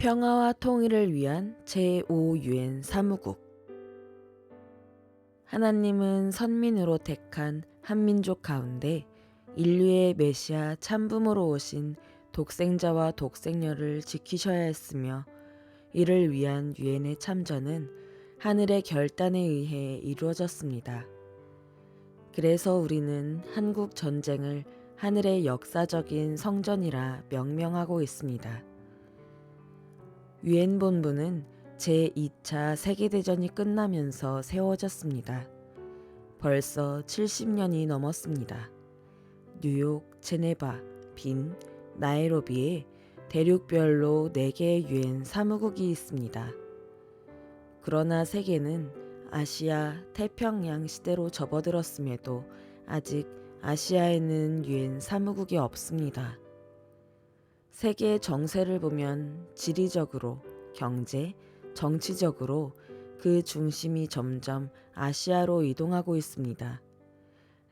평화와 통일을 위한 제5유엔 사무국. 하나님은 선민으로 택한 한민족 가운데 인류의 메시아 참부모로 오신 독생자와 독생녀를 지키셔야 했으며, 이를 위한 유엔의 참전은 하늘의 결단에 의해 이루어졌습니다. 그래서 우리는 한국 전쟁을 하늘의 역사적인 성전이라 명명하고 있습니다. 유엔 본부는 제2차 세계대전이 끝나면서 세워졌습니다. 벌써 70년이 넘었습니다. 뉴욕, 제네바, 빈, 나이로비에 대륙별로 4개의 유엔 사무국이 있습니다. 그러나 세계는 아시아, 태평양 시대로 접어들었음에도 아직 아시아에는 유엔 사무국이 없습니다. 세계의 정세를 보면 지리적으로, 경제, 정치적으로 그 중심이 점점 아시아로 이동하고 있습니다.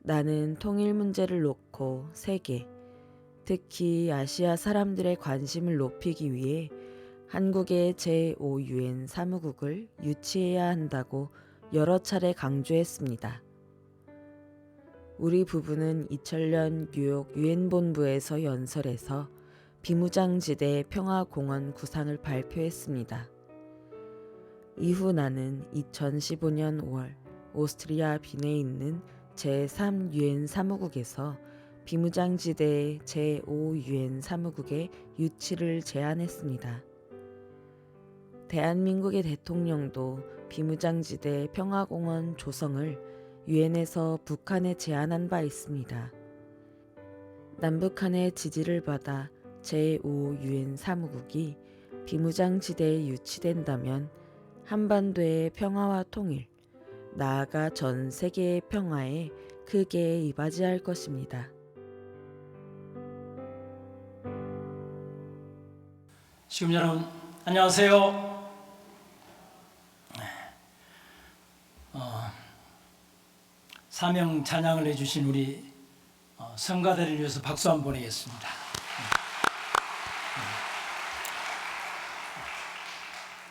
나는 통일 문제를 놓고 세계, 특히 아시아 사람들의 관심을 높이기 위해 한국의 제5유엔 사무국을 유치해야 한다고 여러 차례 강조했습니다. 우리 부부는 2000년 뉴욕 유엔 본부에서 연설해서 비무장지대 평화공원 구상을 발표했습니다. 이후 나는 2015년 5월 오스트리아 빈에 있는 제3유엔 사무국에서 비무장지대 제5유엔 사무국의 유치를 제안했습니다. 대한민국의 대통령도 비무장지대 평화공원 조성을 유엔에서 북한에 제안한 바 있습니다. 남북한의 지지를 받아 제5유엔 사무국이 비무장지대에 유치된다면 한반도의 평화와 통일, 나아가 전 세계의 평화에 크게 이바지할 것입니다. 시금 여러분 안녕하세요. 사명 찬양을 해주신 우리 성가대를 위해서 박수 한번 보내겠습니다.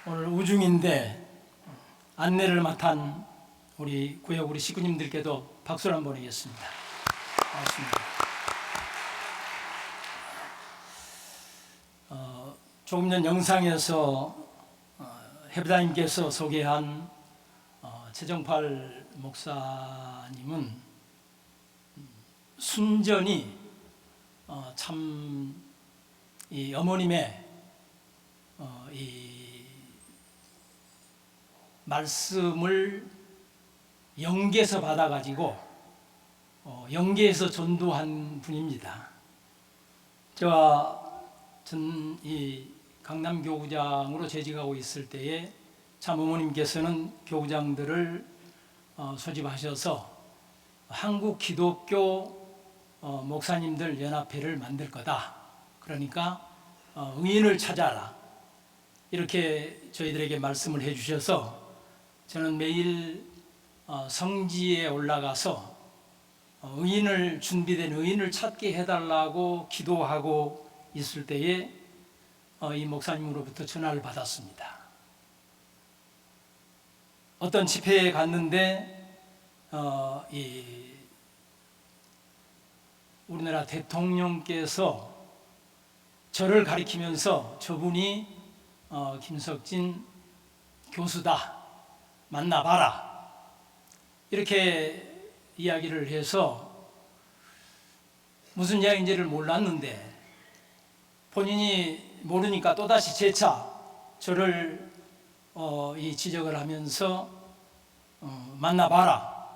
오늘 우중인데 안내를 맡은 우리 구역 우리 식구님들께도 박수를 한번 보내겠습니다. 고맙습니다. 조금 전 영상에서 해부다님께서 소개한 최정팔 목사님은 순전히 참 이 어머님의 이 말씀을 영계에서 받아가지고 영계에서 전도한 분입니다. 제가 전 이 강남 교구장으로 재직하고 있을 때에 참 어머님께서는 교구장들을 소집하셔서 한국 기독교 목사님들 연합회를 만들 거다. 그러니까 의인을 찾아라. 이렇게 저희들에게 말씀을 해주셔서 저는 매일 성지에 올라가서 준비된 의인을 찾게 해달라고 기도하고 있을 때에 이 목사님으로부터 전화를 받았습니다. 어떤 집회에 갔는데 우리나라 대통령께서 저를 가리키면서 저분이 김석진 교수다, 만나봐라, 이렇게 이야기를 해서 무슨 이야기인지를 몰랐는데 본인이 모르니까 또다시 재차 저를 지적을 하면서 만나봐라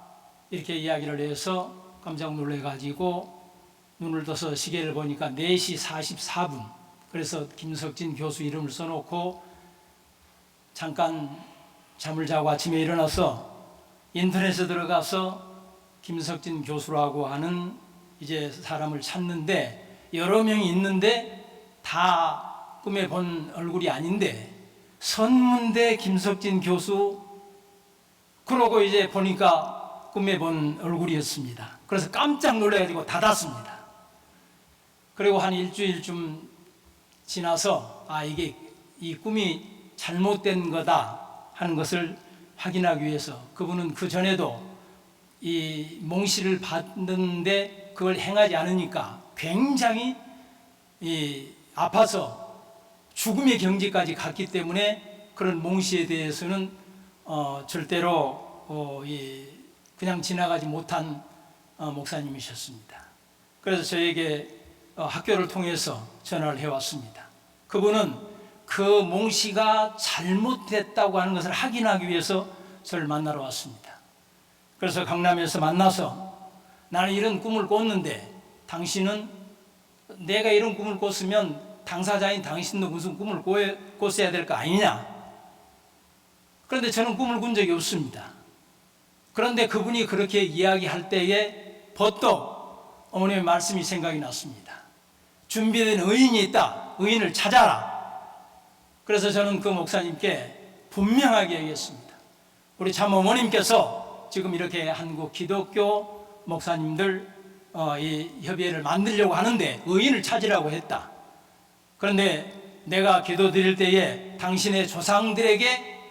이렇게 이야기를 해서 깜짝 놀래가지고 눈을 떠서 시계를 보니까 4시 44분. 그래서 김석진 교수 이름을 써놓고 잠깐 잠을 자고 아침에 일어나서 인터넷에 들어가서 김석진 교수라고 하는 이제 사람을 찾는데 여러 명이 있는데 다 꿈에 본 얼굴이 아닌데 선문대 김석진 교수, 그러고 이제 보니까 꿈에 본 얼굴이었습니다. 그래서 깜짝 놀라가지고 닫았습니다. 그리고 한 일주일쯤 지나서 이게 이 꿈이 잘못된 거다 하는 것을 확인하기 위해서 그분은 그 전에도 이 몽시를 받는데 그걸 행하지 않으니까 굉장히 아파서 죽음의 경지까지 갔기 때문에 그런 몽시에 대해서는 절대로 그냥 지나가지 못한 목사님이셨습니다. 그래서 저에게 학교를 통해서 전화를 해왔습니다. 그분은 그 몽시가 잘못됐다고 하는 것을 확인하기 위해서 저를 만나러 왔습니다. 그래서 강남에서 만나서 나는 이런 꿈을 꿨는데 당신은 내가 이런 꿈을 꿨으면 당사자인 당신도 무슨 꿈을 꿨어야 될 거 아니냐. 그런데 저는 꿈을 꾼 적이 없습니다. 그런데 그분이 그렇게 이야기할 때에 버떡 어머님의 말씀이 생각이 났습니다. 준비된 의인이 있다. 의인을 찾아라. 그래서 저는 그 목사님께 분명하게 얘기했습니다. 우리 참 어머님께서 지금 이렇게 한국 기독교 목사님들 이 협의회를 만들려고 하는데 의인을 찾으라고 했다. 그런데 내가 기도 드릴 때에 당신의 조상들에게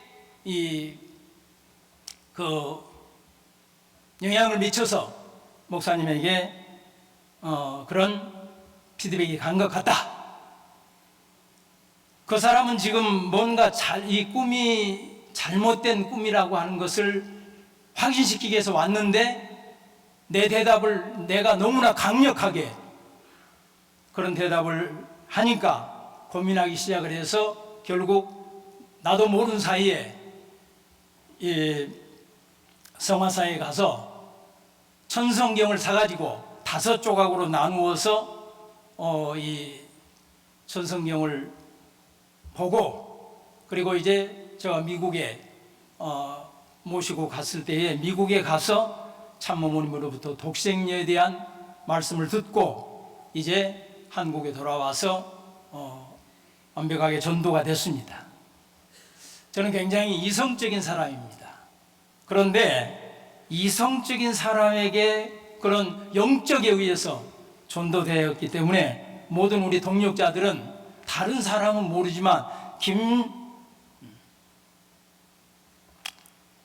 영향을 미쳐서 목사님에게 그런 피드백이 간 것 같다. 그 사람은 지금 뭔가 이 꿈이 잘못된 꿈이라고 하는 것을 확인시키기 위해서 왔는데 내 대답을 내가 너무나 강력하게 그런 대답을 하니까 고민하기 시작을 해서 결국 나도 모르는 사이에 성화사에 가서 천성경을 사가지고 5조각으로 나누어서 이 천성경을 보고 그리고 이제 제가 미국에 모시고 갔을 때에 미국에 가서 참모모님으로부터 독생녀에 대한 말씀을 듣고 이제 한국에 돌아와서 완벽하게 전도가 됐습니다. 저는 굉장히 이성적인 사람입니다. 그런데 이성적인 사람에게 그런 영적에 의해서 전도되었기 때문에 모든 우리 동역자들은 다른 사람은 모르지만 김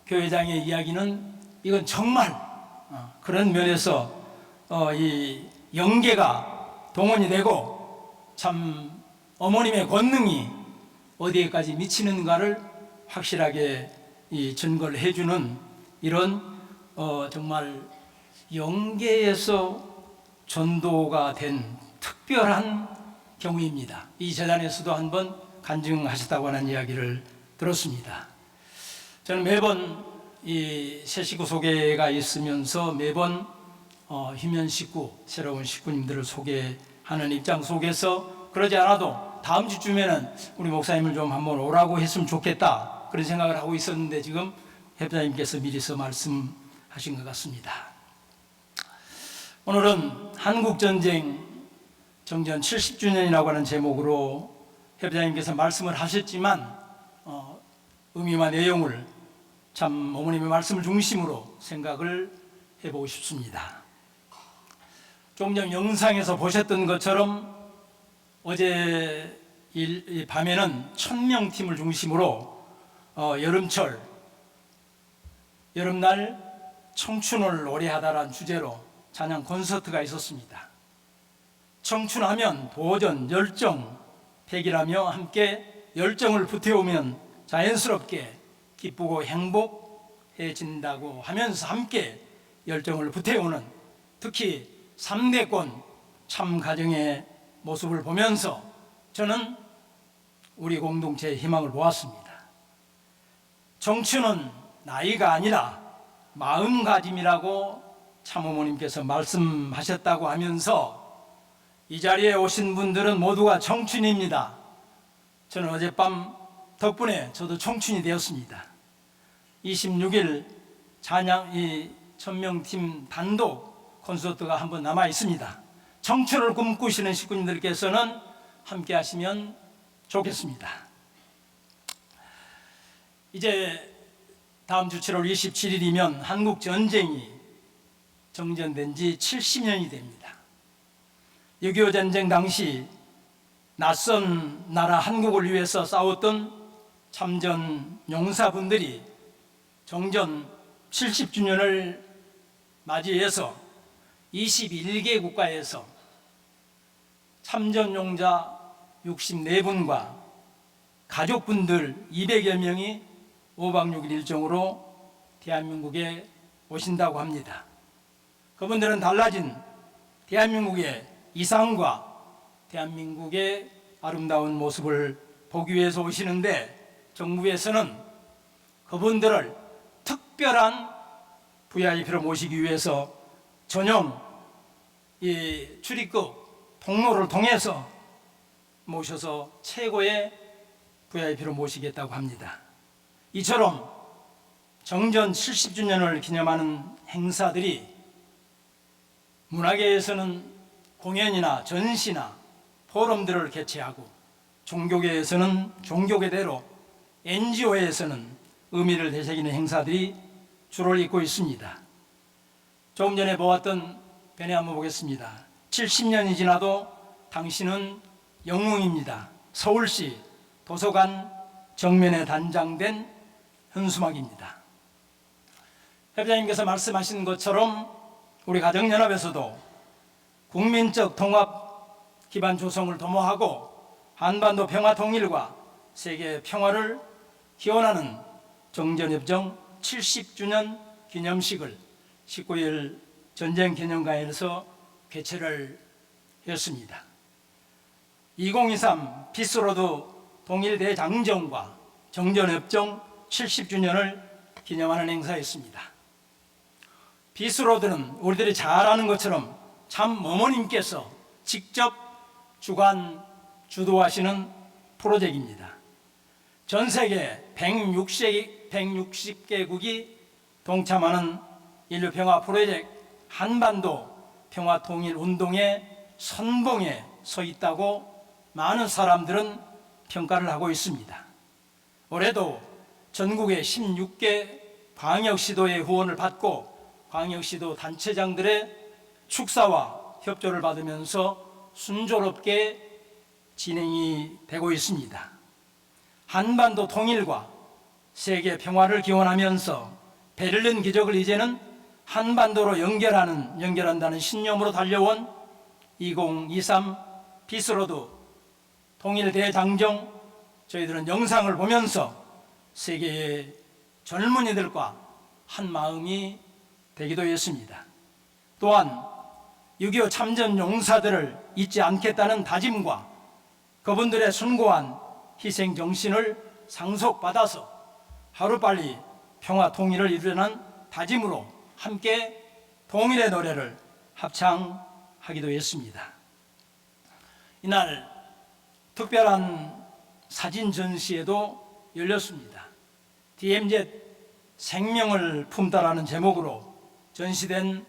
교회장의 이야기는 이건 정말 그런 면에서 이 영계가 동원이 되고 참 어머님의 권능이 어디에까지 미치는가를 확실하게 이 증거를 해주는 이런 정말 영계에서 전도가 된 특별한 경우입니다. 이 재단에서도 한번 간증하셨다고 하는 이야기를 들었습니다. 저는 매번 이 새 식구 소개가 있으면서 매번 휴면 식구, 새로운 식구님들을 소개하는 입장 속에서 그러지 않아도 다음 주쯤에는 우리 목사님을 좀 한번 오라고 했으면 좋겠다 그런 생각을 하고 있었는데 지금 협자님께서 미리서 말씀하신 것 같습니다. 오늘은 한국전쟁 정전 70주년이라고 하는 제목으로 협자님께서 말씀을 하셨지만 의미와 내용을 참 어머님의 말씀을 중심으로 생각을 해보고 싶습니다. 조금 전 영상에서 보셨던 것처럼 어제 밤에는 1000명팀을 중심으로 여름철 여름날 청춘을 노래하다라는 주제로 찬양 콘서트가 있었습니다. 청춘하면 도전, 열정, 패기라며 함께 열정을 불태우면 자연스럽게 기쁘고 행복해진다고 하면서 함께 열정을 불태우는 특히 3대권 참가정의 모습을 보면서 저는 우리 공동체의 희망을 보았습니다. 청춘은 나이가 아니라 마음가짐이라고 참어머님께서 말씀하셨다고 하면서 이 자리에 오신 분들은 모두가 청춘입니다. 저는 어젯밤 덕분에 저도 청춘이 되었습니다. 26일 찬양 이 천명팀 단독 콘서트가 한 번 남아 있습니다. 청춘을 꿈꾸시는 식구님들께서는 함께 하시면 좋겠습니다. 이제 다음 주 7월 27일이면 한국 전쟁이 정전된 지 70년이 됩니다. 6.25 전쟁 당시 낯선 나라 한국을 위해서 싸웠던 참전 용사분들이 정전 70주년을 맞이해서 21개 국가에서 참전 용자 64분과 가족분들 200여 명이 5박 6일 일정으로 대한민국에 오신다고 합니다. 그분들은 달라진 대한민국의 이상과 대한민국의 아름다운 모습을 보기 위해서 오시는데, 정부에서는 그분들을 특별한 VIP로 모시기 위해서 전용 이 출입국 통로를 통해서 모셔서 최고의 VIP로 모시겠다고 합니다. 이처럼 정전 70주년을 기념하는 행사들이 문화계에서는 공연이나 전시나 포럼들을 개최하고, 종교계에서는 종교계대로, NGO에서는 의미를 되새기는 행사들이 주를 잇고 있습니다. 조금 전에 보았던 변에 한번 보겠습니다. 70년이 지나도 당신은 영웅입니다. 서울시 도서관 정면에 단장된 현수막입니다. 협자님께서 말씀하신 것처럼 우리 가정연합에서도 국민적 통합 기반 조성을 도모하고 한반도 평화 통일과 세계 평화를 기원하는 정전협정 70주년 기념식을 19일 전쟁기념관에서 개최를 했습니다. 2023 피스로드 동일 대장정과 정전협정 70주년을 기념하는 행사였습니다. 피스로드는 우리들이 잘 아는 것처럼 참 어머님께서 직접 주관 주도하시는 프로젝트입니다. 전 세계 160개국이 동참하는 인류평화 프로젝트 한반도 평화통일운동의 선봉에 서 있다고 많은 사람들은 평가를 하고 있습니다. 올해도 전국의 16개 광역시도의 후원을 받고 광역시도 단체장들의 축사와 협조를 받으면서 순조롭게 진행이 되고 있습니다. 한반도 통일과 세계 평화를 기원하면서 베를린 기적을 이제는 한반도로 연결한다는 신념으로 달려온 2023 피스로드 통일 대장정, 저희들은 영상을 보면서 세계의 젊은이들과 한 마음이 되기도 했습니다. 또한 6.25 참전 용사들을 잊지 않겠다는 다짐과 그분들의 숭고한 희생 정신을 상속받아서 하루빨리 평화 통일을 이루려는 다짐으로 함께 통일의 노래를 합창하기도 했습니다. 이날 특별한 사진 전시회도 열렸습니다. DMZ 생명을 품다라는 제목으로 전시된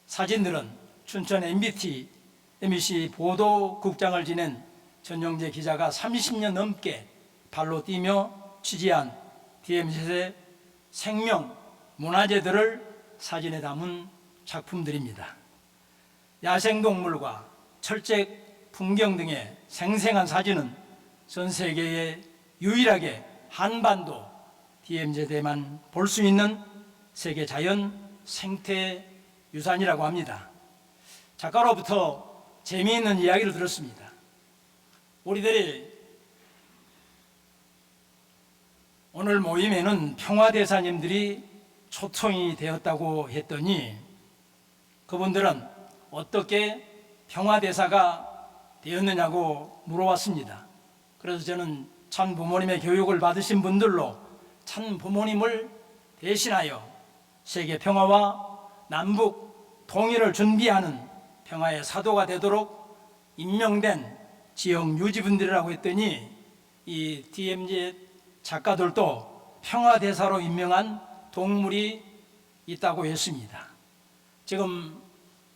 사진들은 춘천 MBC 보도국장을 지낸 전용재 기자가 30년 넘게 발로 뛰며 취재한 DMZ의 생명 문화재들을 사진에 담은 작품들입니다. 야생동물과 철책 풍경 등의 생생한 사진은 전 세계에 유일하게 한반도 DMZ에만 볼 수 있는 세계 자연 생태 유산이라고 합니다. 작가로부터 재미있는 이야기를 들었습니다. 우리들이 오늘 모임에는 평화대사님들이 초청이 되었다고 했더니 그분들은 어떻게 평화대사가 되었느냐고 물어왔습니다. 그래서 저는 참 부모님의 교육을 받으신 분들로 참 부모님을 대신하여 세계 평화와 남북 통일을 준비하는 평화의 사도가 되도록 임명된 지역 유지분들이라고 했더니 이 DMZ 작가들도 평화대사로 임명한 동물이 있다고 했습니다. 지금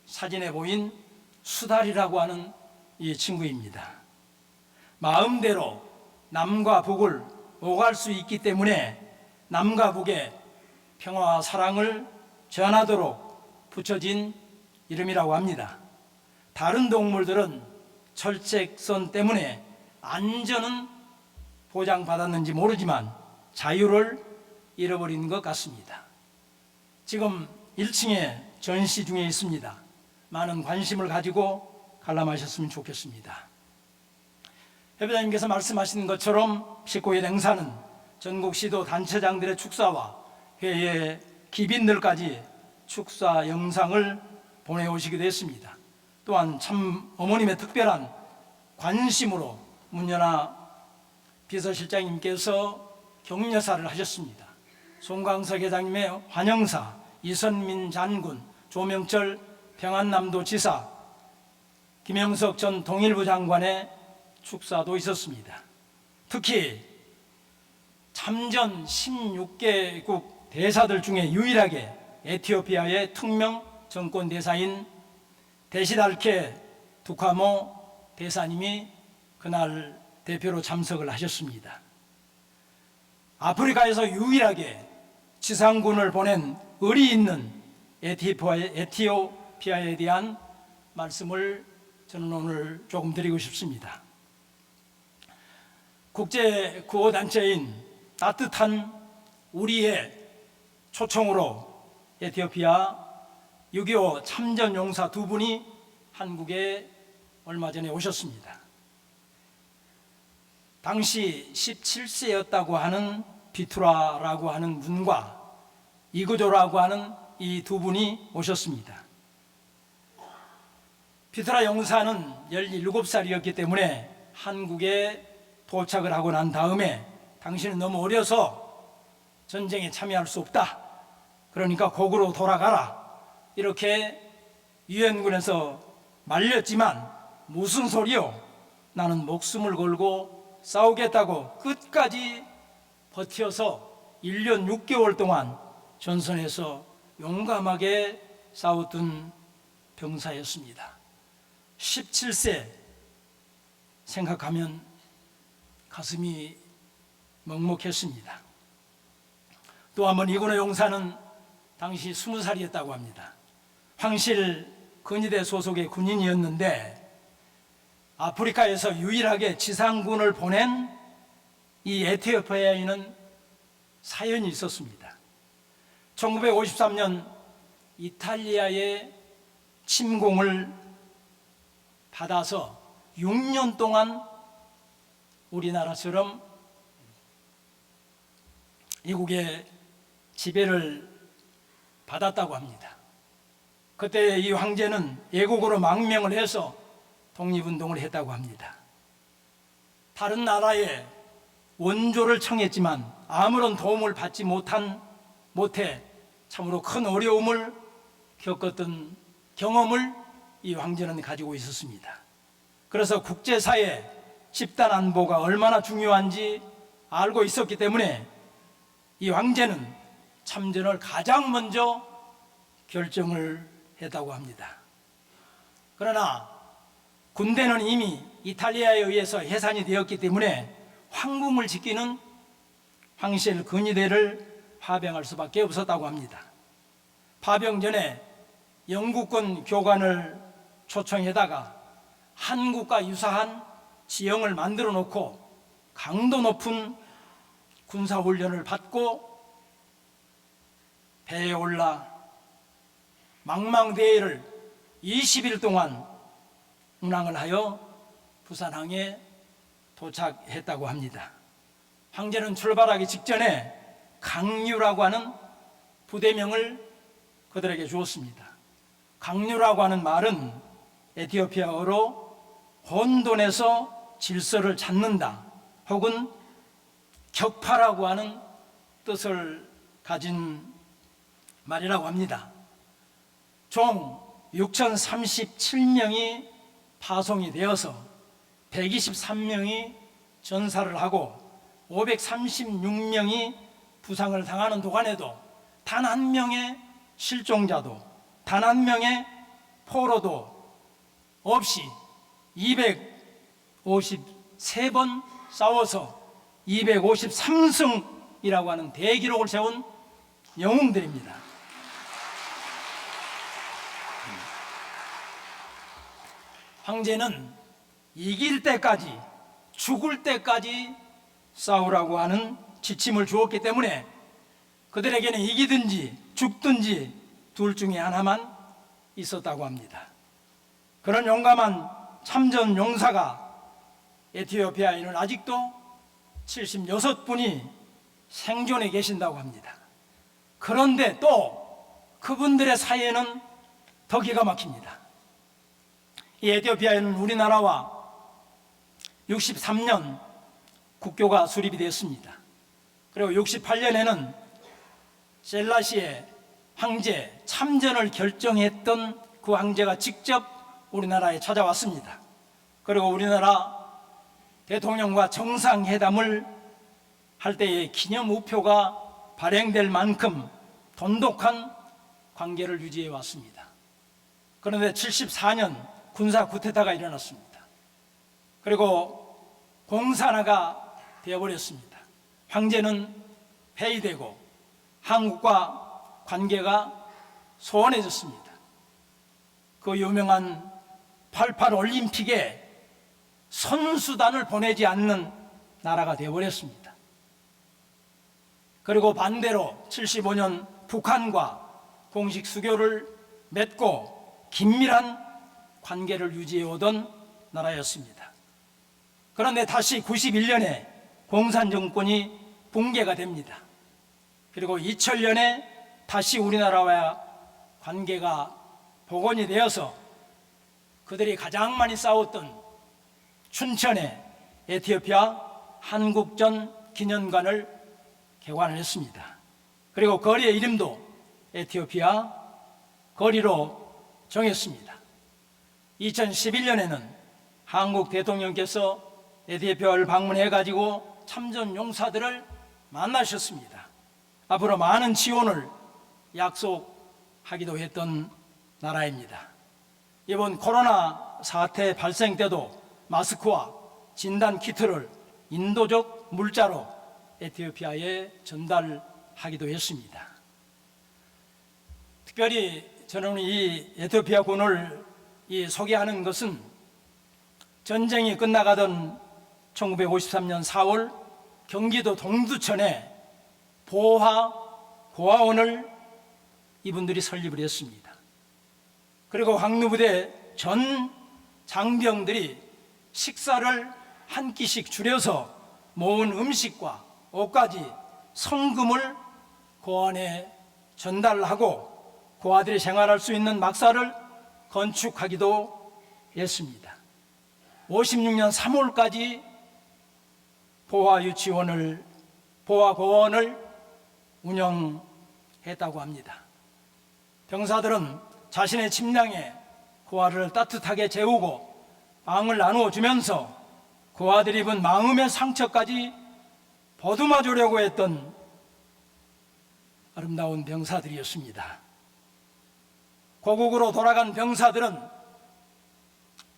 사진에 보인 수달이라고 하는 이 친구입니다. 마음대로 남과 북을 오갈 수 있기 때문에 남과 북의 평화와 사랑을 전하도록 붙여진 이름이라고 합니다. 다른 동물들은 철책선 때문에 안전은 보장받았는지 모르지만 자유를 잃어버린 것 같습니다. 지금 1층에 전시 중에 있습니다. 많은 관심을 가지고 관람하셨으면 좋겠습니다. 회장님께서 말씀하신 것처럼 19일 행사는 전국 시도 단체장들의 축사와 회의 기빈들까지 축사 영상을 보내오시기도 했습니다. 또한 참 어머님의 특별한 관심으로 문연아 비서실장님께서 격려사를 하셨습니다. 송광석 회장님의 환영사, 이선민 장군, 조명철 평안남도 지사, 김영석 전 통일부 장관의 축사도 있었습니다. 특히 참전 16개국 대사들 중에 유일하게 에티오피아의 특명 정권 대사인 데시달케 두카모 대사님이 그날 대표로 참석을 하셨습니다. 아프리카에서 유일하게 지상군을 보낸 의리 있는 에티오피아에 대한 말씀을 저는 오늘 조금 드리고 싶습니다. 국제 구호단체인 따뜻한 우리의 초청으로 에티오피아 6.25 참전용사 두 분이 한국에 얼마 전에 오셨습니다. 당시 17세였다고 하는 비투라라고 하는 분과 이구조라고 하는 이 두 분이 오셨습니다. 비투라 용사는 17살이었기 때문에 한국에 도착을 하고 난 다음에 당신은 너무 어려서 전쟁에 참여할 수 없다. 그러니까 고국으로 돌아가라. 이렇게 유엔군에서 말렸지만 무슨 소리요? 나는 목숨을 걸고 싸우겠다고 끝까지 버텨서 1년 6개월 동안 전선에서 용감하게 싸웠던 병사였습니다. 17세 생각하면 가슴이 먹먹했습니다. 또 한 번 이군의 용사는 당시 20살이었다고 합니다. 황실 근위대 소속의 군인이었는데 아프리카에서 유일하게 지상군을 보낸 이 에티오피아에는 사연이 있었습니다. 1953년 이탈리아의 침공을 받아서 6년 동안 우리나라처럼 이국의 지배를 받았다고 합니다. 그때 이 황제는 애국으로 망명을 해서 독립운동을 했다고 합니다. 다른 나라에 원조를 청했지만 아무런 도움을 받지 못해 참으로 큰 어려움을 겪었던 경험을 이 황제는 가지고 있었습니다. 그래서 국제사회 집단 안보가 얼마나 중요한지 알고 있었기 때문에 이 황제는 참전을 가장 먼저 결정을 했다고 합니다. 그러나 군대는 이미 이탈리아에 의해서 해산이 되었기 때문에 황궁을 지키는 황실 근위대를 파병할 수밖에 없었다고 합니다. 파병 전에 영국군 교관을 초청해다가 한국과 유사한 지형을 만들어 놓고 강도 높은 군사훈련을 받고 배에 올라 망망대해를 20일 동안 운항을 하여 부산항에 도착했다고 합니다. 황제는 출발하기 직전에 강류라고 하는 부대명을 그들에게 주었습니다. 강류라고 하는 말은 에티오피아어로 혼돈에서 질서를 찾는다 혹은 격파라고 하는 뜻을 가진 말이라고 합니다. 총 6,037명이 파송이 되어서 123명이 전사를 하고 536명이 부상을 당하는 동안에도 단 한 명의 실종자도 단 한 명의 포로도 없이 253번 싸워서 253승이라고 하는 대기록을 세운 영웅들입니다. 황제는 이길 때까지, 죽을 때까지 싸우라고 하는 지침을 주었기 때문에 그들에게는 이기든지 죽든지 둘 중에 하나만 있었다고 합니다. 그런 용감한 참전 용사가 에티오피아에는 아직도 76분이 생존해 계신다고 합니다. 그런데 또 그분들의 사이에는 더 기가 막힙니다. 이 에티오피아에는 우리나라와 63년 국교가 수립이 되었습니다. 그리고 68년에는 셀라시의 황제 참전을 결정했던 그 황제가 직접 우리나라에 찾아왔습니다. 그리고 우리나라 대통령과 정상회담을 할 때의 기념 우표가 발행될 만큼 돈독한 관계를 유지해 왔습니다. 그런데 74년 군사 쿠데타가 일어났습니다. 그리고 공산화가 되어버렸습니다. 황제는 폐위되고 한국과 관계가 소원해졌습니다. 그 유명한 88 올림픽에 선수단을 보내지 않는 나라가 되어버렸습니다. 그리고 반대로 75년 북한과 공식 수교를 맺고 긴밀한 관계를 유지해 오던 나라였습니다. 그런데 다시 91년에 공산정권이 붕괴가 됩니다. 그리고 2000년에 다시 우리나라와 관계가 복원이 되어서 그들이 가장 많이 싸웠던 춘천에 에티오피아 한국전 기념관을 개관을 했습니다. 그리고 거리의 이름도 에티오피아 거리로 정했습니다. 2011년에는 한국 대통령께서 에티오피아를 방문해가지고 참전 용사들을 만나셨습니다. 앞으로 많은 지원을 약속하기도 했던 나라입니다. 이번 코로나 사태 발생 때도 마스크와 진단 키트를 인도적 물자로 에티오피아에 전달하기도 했습니다. 특별히 저는 이 에티오피아군을 소개하는 것은 전쟁이 끝나가던 1953년 4월 경기도 동두천에 보하 고아원을 이분들이 설립을 했습니다. 그리고 항로부대 전 장병들이 식사를 한 끼씩 줄여서 모은 음식과 옷까지 성금을 고아원에 전달하고 고아들이 생활할 수 있는 막사를 건축하기도 했습니다. 56년 3월까지 보아고원을 운영했다고 합니다. 병사들은 자신의 침량에 고아를 따뜻하게 재우고 빵을 나누어 주면서 고아들이 입은 마음의 상처까지 보듬어 주려고 했던 아름다운 병사들이었습니다. 고국으로 돌아간 병사들은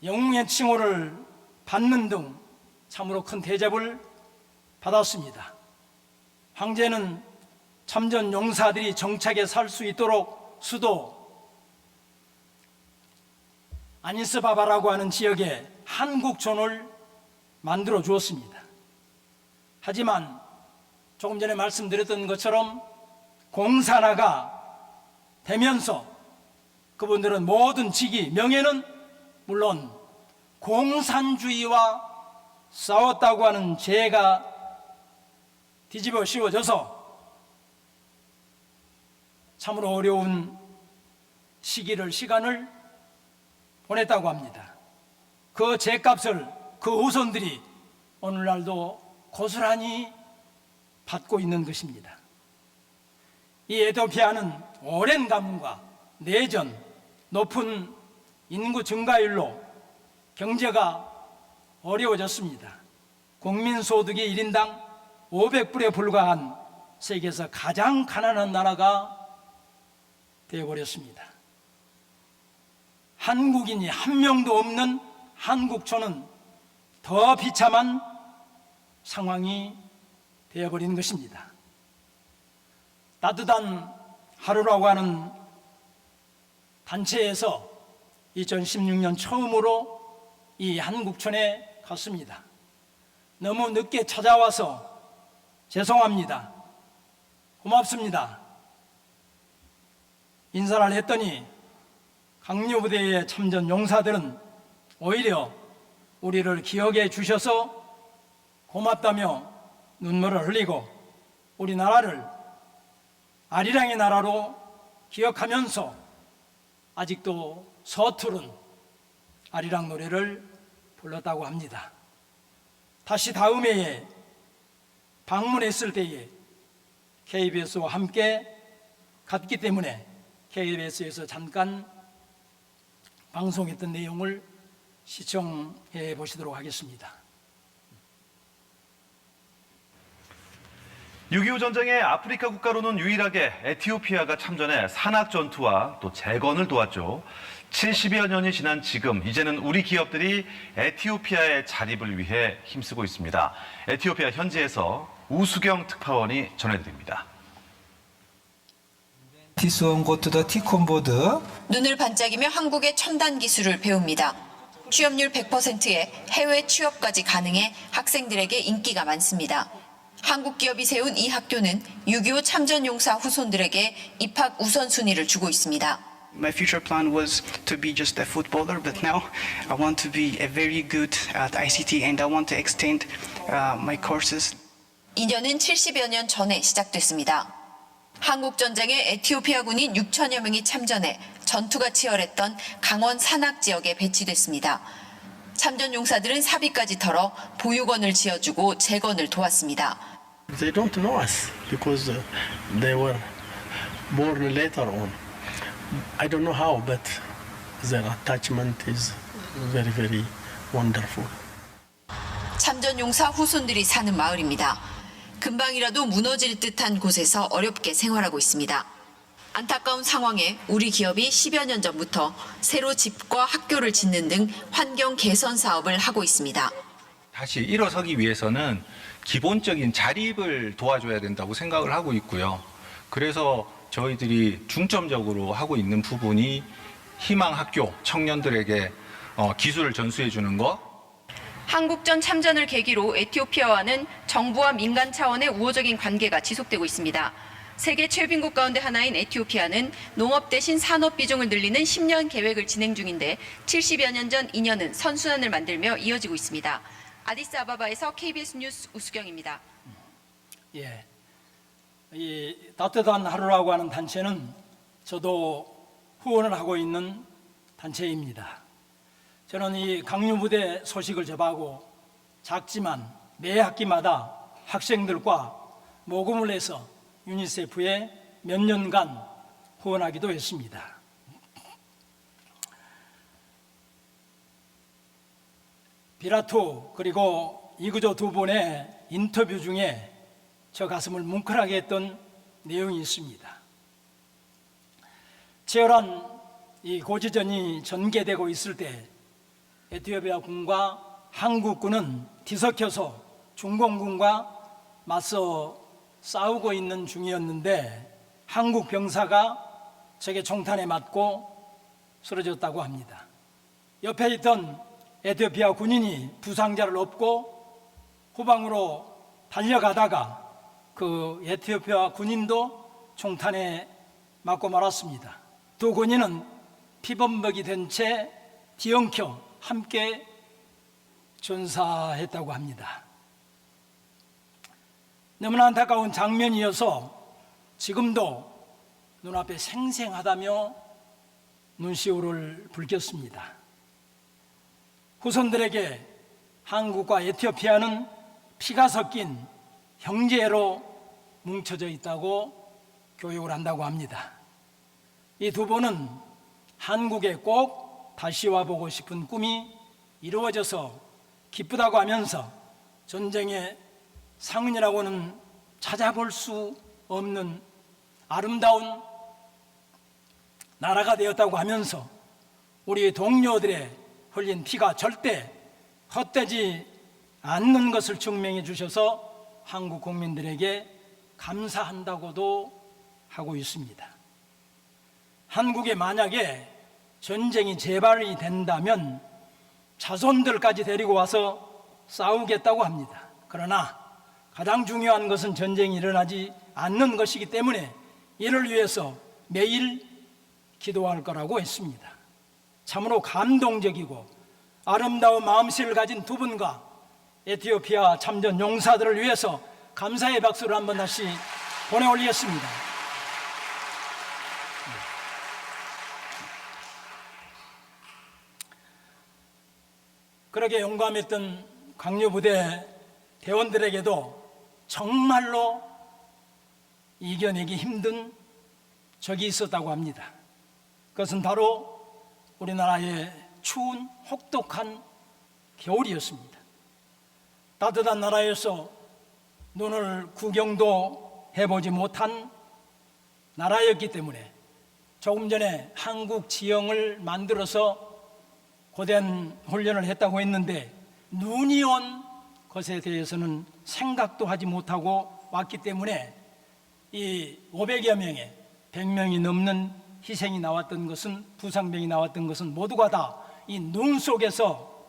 영웅의 칭호를 받는 등 참으로 큰 대접을 받았습니다. 황제는 참전 용사들이 정착해 살 수 있도록 수도 아니스바바라고 하는 지역에 한국촌을 만들어 주었습니다. 하지만 조금 전에 말씀드렸던 것처럼 공산화가 되면서 그분들은 모든 직위, 명예는 물론 공산주의와 싸웠다고 하는 죄가 뒤집어 씌워져서 참으로 어려운 시간을 보냈다고 합니다. 그 죄값을 그 후손들이 오늘날도 고스란히 받고 있는 것입니다. 이 에티오피아는 오랜 가뭄과 내전, 높은 인구 증가율로 경제가 어려워졌습니다. 국민소득이 1인당 500불에 불과한 세계에서 가장 가난한 나라가 되어버렸습니다. 한국인이 한 명도 없는 한국촌은 더 비참한 상황이 되어버린 것입니다. 따뜻한 하루라고 하는 단체에서 2016년 처음으로 이 한국촌에 갔습니다. 너무 늦게 찾아와서 죄송합니다. 고맙습니다. 인사를 했더니 강요부대의 참전 용사들은 오히려 우리를 기억해 주셔서 고맙다며 눈물을 흘리고 우리나라를 아리랑의 나라로 기억하면서 아직도 서투른 아리랑 노래를 불렀다고 합니다. 다시 다음 해에 방문했을 때에 KBS와 함께 갔기 때문에 KBS에서 잠깐 방송했던 내용을 시청해 보시도록 하겠습니다. 6.25 전쟁의 아프리카 국가로는 유일하게 에티오피아가 참전해 산악 전투와 또 재건을 도왔죠. 70여 년이 지난 지금 이제는 우리 기업들이 에티오피아의 자립을 위해 힘쓰고 있습니다. 에티오피아 현지에서 우수경 특파원이 전해드립니다. 눈을 반짝이며 한국의 첨단 기술을 배웁니다. 취업률 100%에 해외 취업까지 가능해 학생들에게 인기가 많습니다. 한국 기업이 세운 이 학교는 6.25 참전 용사 후손들에게 입학 우선순위를 주고 있습니다. My future plan was to be just a footballer, but now I want to be a very good at ICT and I want to extend my courses. 인연은 70여 년 전에 시작됐습니다. 한국 전쟁에 에티오피아 군인 6천여 명이 참전해 전투가 치열했던 강원 산악 지역에 배치됐습니다. 참전 용사들은 사비까지 털어 보육원을 지어주고 재건을 도왔습니다. They don't know us because they were born later on. I don't know how, but their attachment is very, very wonderful. 참전 용사 후손들이 사는 마을입니다. 금방이라도 무너질 듯한 곳에서 어렵게 생활하고 있습니다. 안타까운 상황에 우리 기업이 10여 년 전부터 새로 집과 학교를 짓는 등 환경 개선 사업을 하고 있습니다. 다시 일어서기 위해서는 기본적인 자립을 도와줘야 된다고 생각을 하고 있고요. 그래서 저희들이 중점적으로 하고 있는 부분이 희망학교 청년들에게 기술을 전수해 주는 것. 한국전 참전을 계기로 에티오피아와는 정부와 민간 차원의 우호적인 관계가 지속되고 있습니다. 세계 최빈국 가운데 하나인 에티오피아는 농업 대신 산업 비중을 늘리는 10년 계획을 진행 중인데 70여 년 전 인연은 선순환을 만들며 이어지고 있습니다. 아디스아바바에서 KBS 뉴스 우수경입니다. 예, 이 따뜻한 하루라고 하는 단체는 저도 후원을 하고 있는 단체입니다. 저는 이 강요부대 소식을 접하고 작지만 매 학기마다 학생들과 모금을 해서 유니세프에 몇 년간 후원하기도 했습니다. 비라투 그리고 이구조 두 분의 인터뷰 중에 저 가슴을 뭉클하게 했던 내용이 있습니다. 치열한 이 고지전이 전개되고 있을 때 에티오피아 군과 한국군은 뒤섞여서 중공군과 맞서 싸우고 있는 중이었는데 한국 병사가 적의 총탄에 맞고 쓰러졌다고 합니다. 옆에 있던 에티오피아 군인이 부상자를 업고 후방으로 달려가다가 그 에티오피아 군인도 총탄에 맞고 말았습니다. 두 군인은 피범벅이 된 채 뒤엉켜 함께 전사했다고 합니다. 너무나 안타까운 장면이어서 지금도 눈앞에 생생하다며 눈시울을 붉혔습니다. 후손들에게 한국과 에티오피아는 피가 섞인 형제로 뭉쳐져 있다고 교육을 한다고 합니다. 이 두 분은 한국에 꼭 다시 와보고 싶은 꿈이 이루어져서 기쁘다고 하면서 전쟁의 상흔이라고는 찾아볼 수 없는 아름다운 나라가 되었다고 하면서 우리 동료들의 흘린 피가 절대 헛되지 않는 것을 증명해 주셔서 한국 국민들에게 감사한다고도 하고 있습니다. 한국에 만약에 전쟁이 재발이 된다면 자손들까지 데리고 와서 싸우겠다고 합니다. 그러나 가장 중요한 것은 전쟁이 일어나지 않는 것이기 때문에 이를 위해서 매일 기도할 거라고 했습니다. 참으로 감동적이고 아름다운 마음씨를 가진 두 분과 에티오피아 참전 용사들을 위해서 감사의 박수를 한번 다시 보내올리겠습니다. 그렇게 용감했던 강요부대 대원들에게도 정말로 이겨내기 힘든 적이 있었다고 합니다. 그것은 바로 우리나라의 추운 혹독한 겨울이었습니다. 따뜻한 나라에서 눈을 구경도 해보지 못한 나라였기 때문에 조금 전에 한국 지형을 만들어서 고된 훈련을 했다고 했는데 눈이 온 것에 대해서는 생각도 하지 못하고 왔기 때문에 이 500여 명의 100명이 넘는 희생이 나왔던 것은, 부상병이 나왔던 것은 모두가 다 이 눈 속에서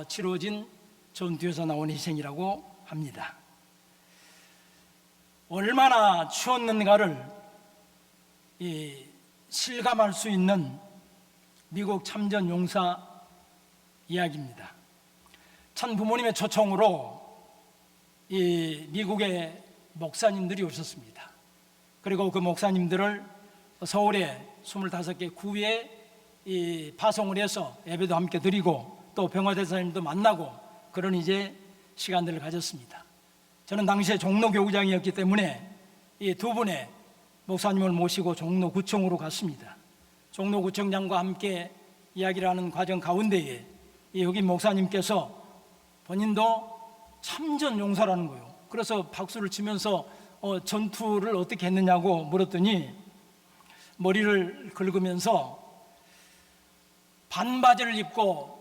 치러진 전투에서 나온 희생이라고 합니다. 얼마나 추웠는가를 실감할 수 있는 미국 참전 용사 이야기입니다. 참 부모님의 초청으로 이 미국의 목사님들이 오셨습니다. 그리고 그 목사님들을 서울에 25개 구에 파송을 해서 예배도 함께 드리고 또 병화대사님도 만나고 그런 이제 시간들을 가졌습니다. 저는 당시에 종로교구장이었기 때문에 이 두 분의 목사님을 모시고 종로구청으로 갔습니다. 종로구청장과 함께 이야기를 하는 과정 가운데에 여기 목사님께서 본인도 참전 용사라는 거예요. 그래서 박수를 치면서 전투를 어떻게 했느냐고 물었더니 머리를 긁으면서 반바지를 입고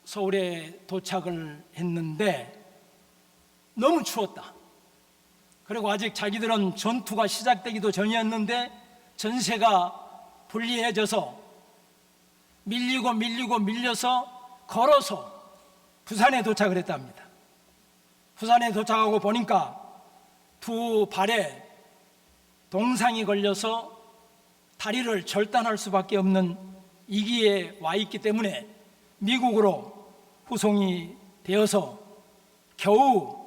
서울에 도착을 했는데 너무 추웠다. 그리고 아직 자기들은 전투가 시작되기도 전이었는데 전세가 불리해져서 밀려서 걸어서 부산에 도착을 했답니다. 부산에 도착하고 보니까 두 발에 동상이 걸려서 다리를 절단할 수밖에 없는 위기에 와 있기 때문에 미국으로 후송이 되어서 겨우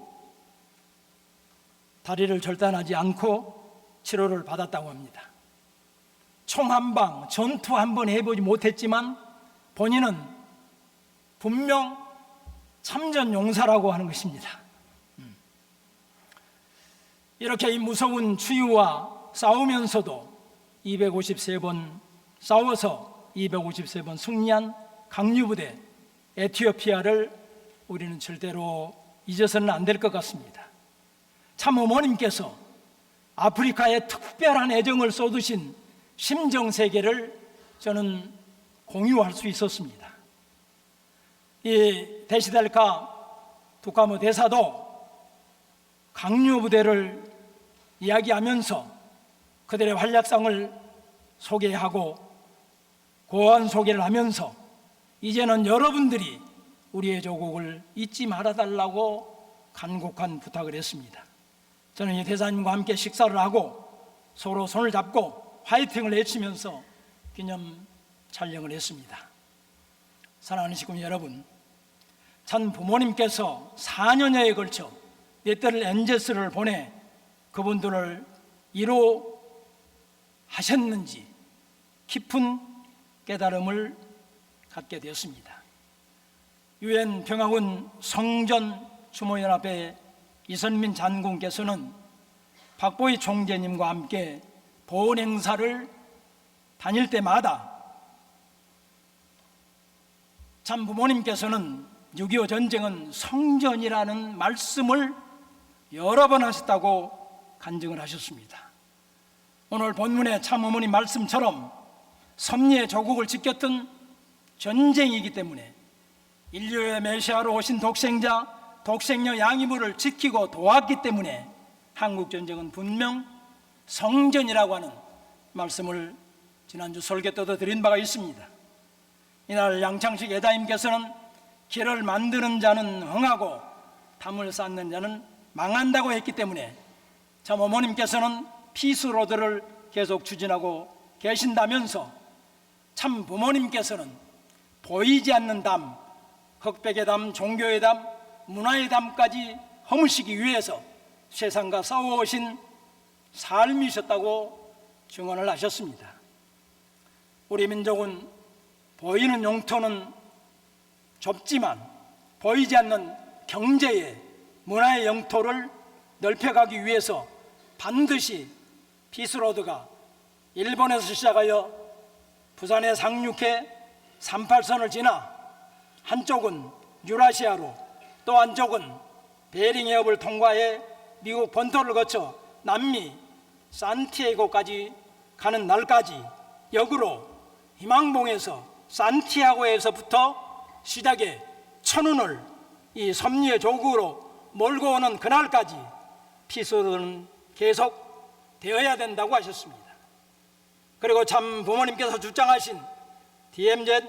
다리를 절단하지 않고 치료를 받았다고 합니다. 총 한 방, 전투 한 번 해보지 못했지만 본인은 분명 참전 용사라고 하는 것입니다. 이렇게 이 무서운 추위와 싸우면서도 253번 싸워서 253번 승리한 강류부대 에티오피아를 우리는 절대로 잊어서는 안 될 것 같습니다. 참 어머님께서 아프리카에 특별한 애정을 쏟으신 심정세계를 저는 공유할 수 있었습니다. 이 데시델카 두카모 대사도 강류부대를 이야기하면서 그들의 활약상을 소개하고 고한 소개를 하면서 이제는 여러분들이 우리의 조국을 잊지 말아달라고 간곡한 부탁을 했습니다. 저는 이 대사님과 함께 식사를 하고 서로 손을 잡고 화이팅을 외치면서 기념 촬영을 했습니다. 사랑하는 시군 여러분, 전 부모님께서 4년여에 걸쳐 몇 달을 엔제스를 보내 그분들을 위로하셨는지 깊은 깨달음을 갖게 되었습니다. 유엔 평화군 성전 추모연합회 이선민 장군께서는 박보희 총재님과 함께 보훈 행사를 다닐 때마다 참 부모님께서는 6.25 전쟁은 성전이라는 말씀을 여러 번 하셨다고 간증을 하셨습니다. 오늘 본문의 참 어머니 말씀처럼 섭리의 조국을 지켰던 전쟁이기 때문에 인류의 메시아로 오신 독생녀 양이물을 지키고 도왔기 때문에 한국전쟁은 분명 성전이라고 하는 말씀을 지난주 설교 때도 드린 바가 있습니다. 이날 양창식 예다님께서는 길을 만드는 자는 흥하고 담을 쌓는 자는 망한다고 했기 때문에 참 어머님께서는 피스로드를 계속 추진하고 계신다면서 참 부모님께서는 보이지 않는 담, 흑백의 담, 종교의 담, 문화의 담까지 허무시기 위해서 세상과 싸워오신 삶이셨다고 증언을 하셨습니다. 우리 민족은 보이는 용토는 좁지만 보이지 않는 경제의 문화의 영토를 넓혀가기 위해서 반드시 피스로드가 일본에서 시작하여 부산에 상륙해 38선을 지나 한쪽은 유라시아로 또 한쪽은 베링 해협을 통과해 미국 본토를 거쳐 남미 산티아고까지 가는 날까지 역으로 희망봉에서 산티아고에서부터 시작해 천운을 이 섭리의 조국으로 몰고 오는 그날까지 피스로드는 계속 되어야 된다고 하셨습니다. 그리고 참 부모님께서 주장하신 DMZ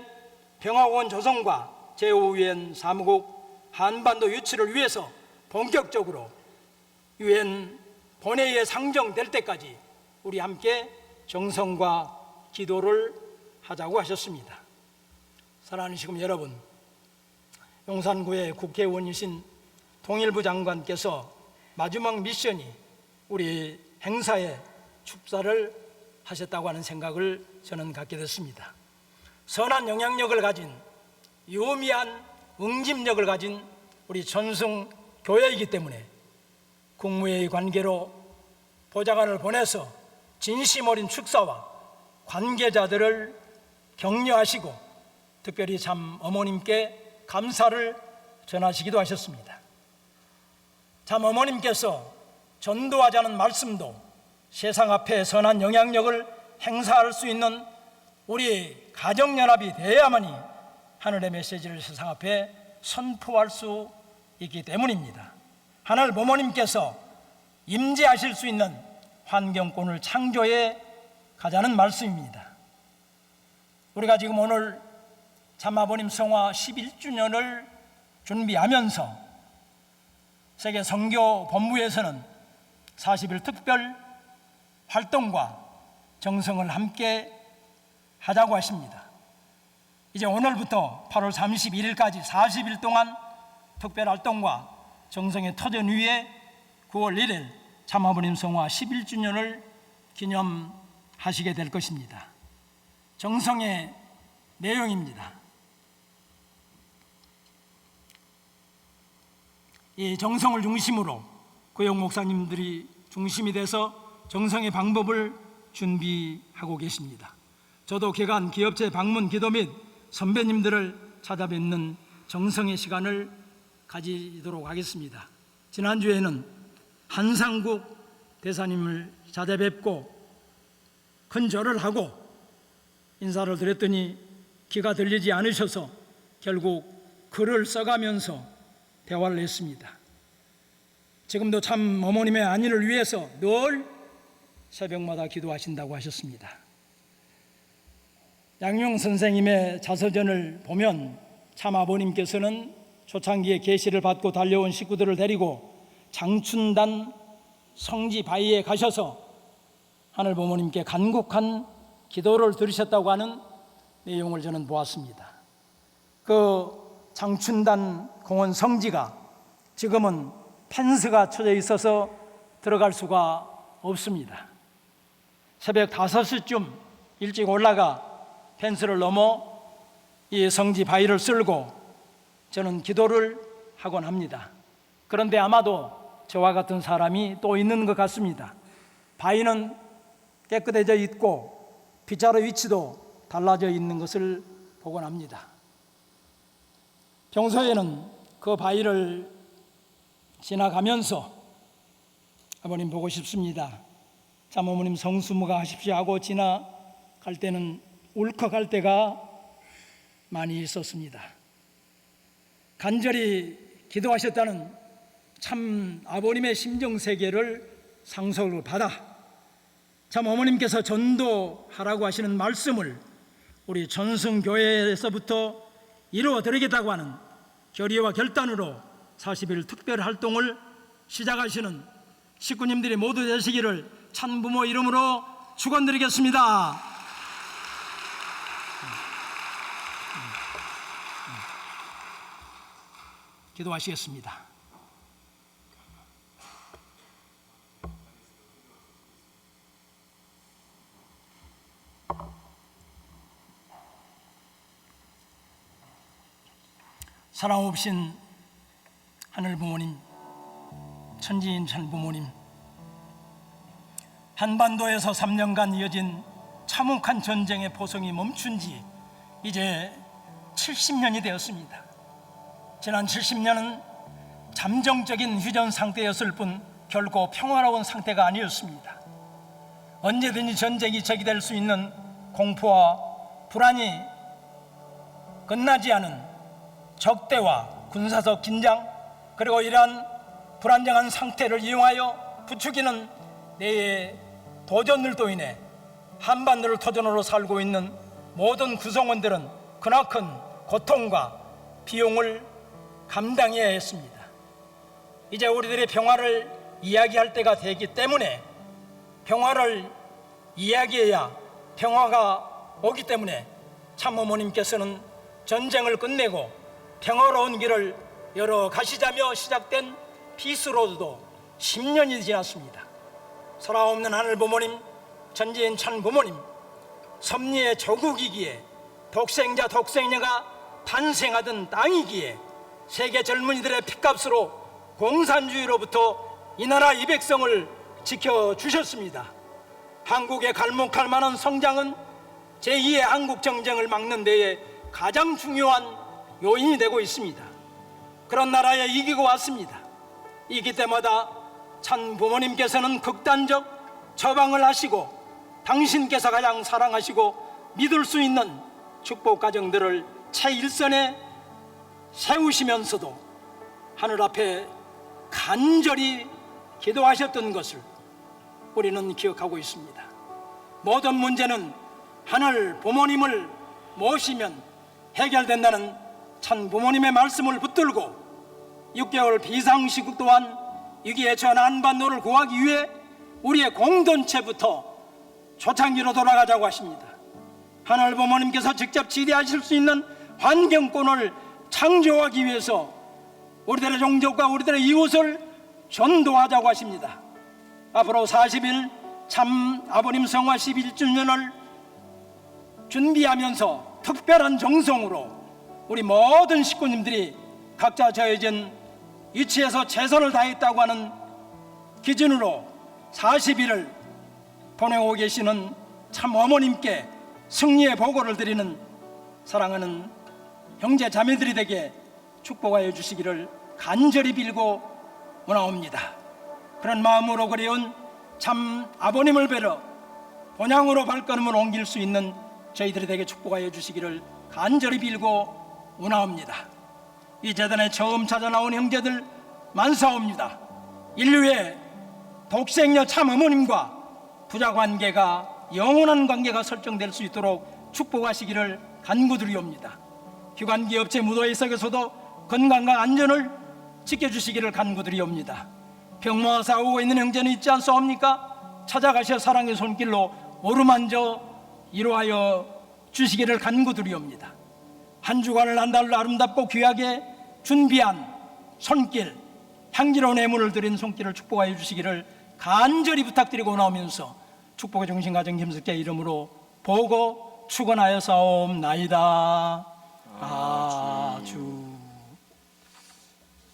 평화공원 조성과 제5유엔 사무국 한반도 유치를 위해서 본격적으로 유엔 본회의에 상정될 때까지 우리 함께 정성과 기도를 하자고 하셨습니다. 사랑하는 시금 여러분, 용산구의 국회의원이신 통일부 장관께서 마지막 미션이 우리 행사에 축사를 하셨다고 하는 생각을 저는 갖게 됐습니다. 선한 영향력을 가진 유의미한 응집력을 가진 우리 전승 교회이기 때문에 국무회의 관계로 보좌관을 보내서 진심 어린 축사와 관계자들을 격려하시고 특별히 참 어머님께 감사를 전하시기도 하셨습니다. 참 어머님께서 전도하자는 말씀도 세상 앞에 선한 영향력을 행사할 수 있는 우리 가정연합이 되어야만이 하늘의 메시지를 세상 앞에 선포할 수 있기 때문입니다. 하늘 부모님께서 임재하실 수 있는 환경권을 창조해 가자는 말씀입니다. 우리가 지금 오늘 참아버님 성화 11주년을 준비하면서 세계 선교 본부에서는 40일 특별 활동과 정성을 함께 하자고 하십니다. 이제 오늘부터 8월 31일까지 40일 동안 특별 활동과 정성의 터전 위에 9월 1일 참아버님 성화 11주년을 기념하시게 될 것입니다. 정성의 내용입니다. 이 정성을 중심으로 고영 목사님들이 중심이 돼서 정성의 방법을 준비하고 계십니다. 저도 개간 기업체 방문 기도 및 선배님들을 찾아뵙는 정성의 시간을 가지도록 하겠습니다. 지난주에는 한상국 대사님을 찾아뵙고 큰 절을 하고 인사를 드렸더니 귀가 들리지 않으셔서 결국 글을 써가면서 대화를 했습니다. 지금도 참 어머님의 안위를 위해서 늘 새벽마다 기도하신다고 하셨습니다. 양용 선생님의 자서전을 보면 참 아버님께서는 초창기에 계시를 받고 달려온 식구들을 데리고 장춘단 성지 바위에 가셔서 하늘 부모님께 간곡한 기도를 들으셨다고 하는 내용을 저는 보았습니다. 그 장춘단 공원 성지가 지금은 펜스가 쳐져 있어서 들어갈 수가 없습니다. 새벽 5시쯤 일찍 올라가 펜스를 넘어 이 성지 바위를 쓸고 저는 기도를 하곤 합니다. 그런데 아마도 저와 같은 사람이 또 있는 것 같습니다. 바위는 깨끗해져 있고 빗자루 위치도 달라져 있는 것을 보곤 합니다. 평소에는 그 바위를 지나가면서 아버님 보고 싶습니다, 참 어머님 성수무가 하십시오 하고 지나갈 때는 울컥할 때가 많이 있었습니다. 간절히 기도하셨다는 참 아버님의 심정세계를 상속을 받아 참 어머님께서 전도하라고 하시는 말씀을 우리 전승교회에서부터 이루어 드리겠다고 하는 결의와 결단으로 40일 특별 활동을 시작하시는 식구님들이 모두 되시기를 참부모 이름으로 축원드리겠습니다. 기도하시겠습니다. 사랑 없인 하늘 부모님, 천지인 천 부모님, 한반도에서 3년간 이어진 참혹한 전쟁의 포성이 멈춘 지 이제 70년이 되었습니다. 지난 70년은 잠정적인 휴전 상태였을 뿐 결코 평화로운 상태가 아니었습니다. 언제든지 전쟁이 제기될 수 있는 공포와 불안이 끝나지 않은 적대와 군사적 긴장, 그리고 이러한 불안정한 상태를 이용하여 부추기는 내의 도전들도 인해 한반도를 터전으로 살고 있는 모든 구성원들은 크나큰 고통과 비용을 감당해야 했습니다. 이제 우리들의 평화를 이야기할 때가 되기 때문에, 평화를 이야기해야 평화가 오기 때문에 참모모님께서는 전쟁을 끝내고 평화로운 길을 열어가시자며 시작된 피스로드도 10년이 지났습니다. 소라 없는 하늘 부모님, 천지인 천 부모님, 섭리의 조국이기에 독생자 독생녀가 탄생하던 땅이기에 세계 젊은이들의 핏값으로 공산주의로부터 이 나라 이 백성을 지켜주셨습니다. 한국의 갈목할 만한 성장은 제2의 한국정쟁을 막는 데에 가장 중요한 요인이 되고 있습니다. 그런 나라에 이기고 왔습니다. 이기 때마다 참 부모님께서는 극단적 처방을 하시고 당신께서 가장 사랑하시고 믿을 수 있는 축복 가정들을 최일선에 세우시면서도 하늘 앞에 간절히 기도하셨던 것을 우리는 기억하고 있습니다. 모든 문제는 하늘 부모님을 모시면 해결된다는 참 부모님의 말씀을 붙들고 6개월 비상시국 또한 위기에 처한 한반도를 구하기 위해 우리의 공동체부터 초창기로 돌아가자고 하십니다. 하늘 부모님께서 직접 지대하실 수 있는 환경권을 창조하기 위해서 우리들의 종족과 우리들의 이웃을 전도하자고 하십니다. 앞으로 40일 참 아버님 성화 11주년을 준비하면서 특별한 정성으로 우리 모든 식구님들이 각자 정해진 위치에서 최선을 다했다고 하는 기준으로 40일을 보내고 계시는 참 어머님께 승리의 보고를 드리는 사랑하는 형제 자매들이 되게 축복하여 주시기를 간절히 빌고 원하옵니다. 그런 마음으로 그리운 참 아버님을 뵈러 본향으로 발걸음을 옮길 수 있는 저희들이 되게 축복하여 주시기를 간절히 빌고 원하옵니다. 이 재단에 처음 찾아 나온 형제들 만사옵니다. 인류의 독생녀 참 어머님과 부자 관계가 영원한 관계가 설정될 수 있도록 축복하시기를 간구드리옵니다. 휴관기업체 무도회 속에서도 건강과 안전을 지켜주시기를 간구드리옵니다. 병마와 싸우고 있는 형제는 있지 않사옵니까? 찾아가셔 사랑의 손길로 어루만져 이루하여 주시기를 간구드리옵니다. 한 주간을 한 달로 아름답고 귀하게 준비한 손길, 향기로운 애물을 드린 손길을 축복하여 주시기를 간절히 부탁드리고 나오면서 축복의 중심가정 김석재 이름으로 보고 축원하여 사옵나이다. 아주